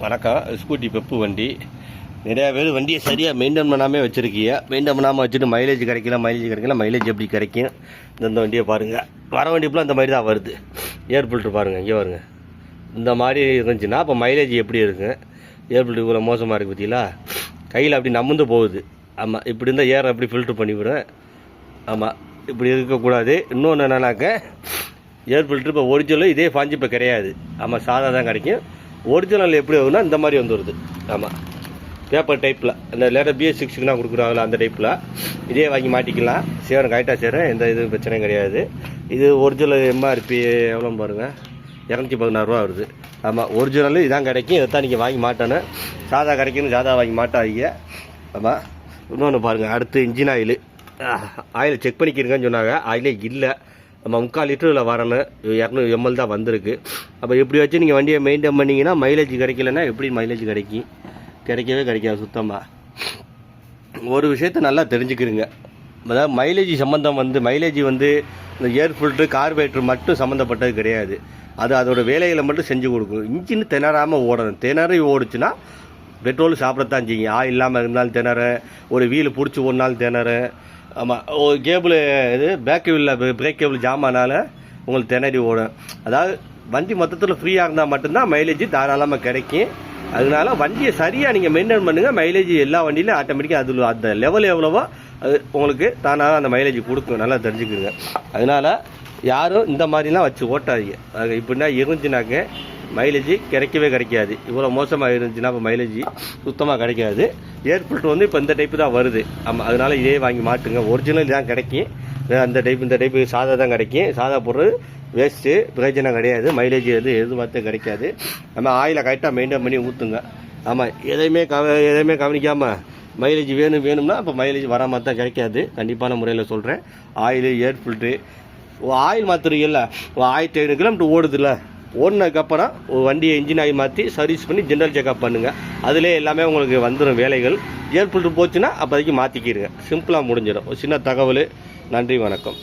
வணக்கம். Scooty pep வண்டி. நிறையா பேர் வண்டியை சரியாக மெயின்டைன் பண்ணாமல் வச்சுருக்கீங்க. மெயின்டைன் பண்ணாமல் வச்சுட்டு மைலேஜ் கிடைக்கல. மைலேஜ் எப்படி கிடைக்கும்? இந்த வண்டியை பாருங்கள். வர வண்டி ஃபுல்லாக இந்த மாதிரி தான் வருது. ஏர் ஃபில்ட்ரு பாருங்கள், இங்கே பாருங்கள். இந்த மாதிரி இருந்துச்சுன்னா அப்போ மைலேஜ் எப்படி இருக்குங்க? ஏர் ஃபில்ட்ரு இவ்வளோ மோசமாக இருக்குது பார்த்தீங்களா? கையில் அப்படி நமுந்து போகுது. ஆமாம், இப்படி இருந்தால் ஏர் அப்படி ஃபில்ட்ரு பண்ணிவிடும். ஆமாம், இப்படி இருக்கக்கூடாது. இன்னொன்று என்னன்னாக்க, ஏர் ஃபில்ட்ரு இப்போ ஒரிஜினல் இதே ஃபாஞ்சி இப்போ கிடையாது. ஆமாம், சாதா தான் கிடைக்கும். ஒரிஜினல் எப்படி ஆகுதுன்னா இந்த மாதிரி வந்துடுது. ஆமாம், பேப்பர் டைப்பில் இந்த லேட்டாக BS6க்குலாம் கொடுக்குறாங்களா அந்த டைப்பில் இதே வாங்கி மாட்டிக்கலாம். சேரும், கரெக்டாக சேரும், எந்த இது பிரச்சனையும் கிடையாது. இது ஒரிஜினல் MRP எவ்வளோன்னு பாருங்கள், 216 ரூபா வருது. ஆமாம், ஒரிஜினல் இதான் கிடைக்கும். இதை தான் நீங்கள் வாங்கி மாட்டணும். சாதா கிடைக்குன்னு சாதா வாங்கி மாட்டாதீங்க. ஆமாம், இன்னொன்று பாருங்கள். அடுத்து இன்ஜின் ஆயில் செக் பண்ணிக்கிறீங்கன்னு சொன்னாங்க. ஆயிலே இல்லை. நம்ம 3/4 லிட்டரில் வரணும். 200 ml தான் வந்திருக்கு. அப்போ இப்படி வச்சு நீங்கள் வண்டியை மெயின்டைன் பண்ணிங்கன்னா மைலேஜ் கிடைக்கலன்னா எப்படி மைலேஜ் கிடைக்கும்? கிடைக்கவே கிடைக்காது சுத்தமாக. ஒரு விஷயத்தை நல்லா தெரிஞ்சுக்கிறீங்க. அதாவது மைலேஜ் சம்மந்தம் மைலேஜ் இந்த ஏர் ஃபில்ட்ரு கார்பரேட்டர் மட்டும் சம்மந்தப்பட்டது கிடையாது. அது அதோட வேலைகளை மட்டும் செஞ்சு கொடுக்கும். இன்ஜின் திணறாமல் ஓடணும். திணறி ஓடுச்சுன்னா பெட்ரோல் சாப்பிடத்தான் செய்யும். ஆயில் இல்லாமல் இருந்தாலும் திணற, ஒரு வீல் பிடிச்சி ஓடினாலும் திணற. ஆமாம், ஒரு கேபிள் இது பேக் கேபிளில் பிரேக் கேபிள் ஜாம் ஆனால உங்களுக்கு திணறி ஓடும். அதாவது வண்டி மொத்தத்தில் ஃப்ரீயாக இருந்தால் மட்டும்தான் மைலேஜ் தாராளமாக கிடைக்கும். அதனால வண்டியை சரியாக நீங்கள் மெயின்டைன் பண்ணுங்கள். மைலேஜ் எல்லா வண்டியிலும் ஆட்டோமேட்டிக்காக அதில் அந்த லெவல் எவ்வளவோ அது உங்களுக்கு தானாக அந்த மைலேஜ் கொடுக்கும். நல்லா தெரிஞ்சுக்குங்க. அதனால் யாரும் இந்த மாதிரிலாம் வச்சு ஓட்டாதீங்க. அது இப்படின்னா இருந்துச்சுனாக்க மைலேஜ் கிடைக்கவே கிடைக்காது. இவ்வளோ மோசமாக இருந்துச்சுன்னா இப்போ மைலேஜ் சுத்தமாக கிடைக்காது. ஏர் ஃபில்ட்ரு இப்போ இந்த டைப்பு தான் வருது. ஆமாம், அதனால் இதே வாங்கி மாட்டுங்க. ஒரிஜினல் தான் கிடைக்கும். இந்த டைப்பு சாதா தான் கிடைக்கும். சாதா போடுறது வேஸ்ட்டு, பிரயோஜனம் கிடையாது. மைலேஜ் எது கிடைக்காது. நம்ம ஆயிலை கரெக்டாக மெயின்டைன் பண்ணி ஊற்றுங்க. ஆமாம், எதையுமே கவனிக்காமல் மைலேஜ் வேணும்னா அப்போ மைலேஜ் வர மாதிரி தான் கிடைக்காது. கண்டிப்பான முறையில் சொல்கிறேன். ஆயில், ஏர் ஃபில்ட்ரு, ஆயில் மாற்றுறீங்கல்ல, 1500 கிலோமீட்டர் ஓடுதுல்ல, ஓடினதுக்கப்புறம் வண்டியை இன்ஜின் ஆயில் மாற்றி சர்வீஸ் பண்ணி ஜென்ரல் செக்அப் பண்ணுங்கள். அதிலே எல்லாமே உங்களுக்கு வந்துடும் வேலைகள். ஏர் ஃபில்ட்ரு போச்சுன்னா அப்போதைக்கு மாற்றிக்கிடுங்க. சிம்பிளாக முடிஞ்சிடும். ஒரு சின்ன தகவல். நன்றி, வணக்கம்.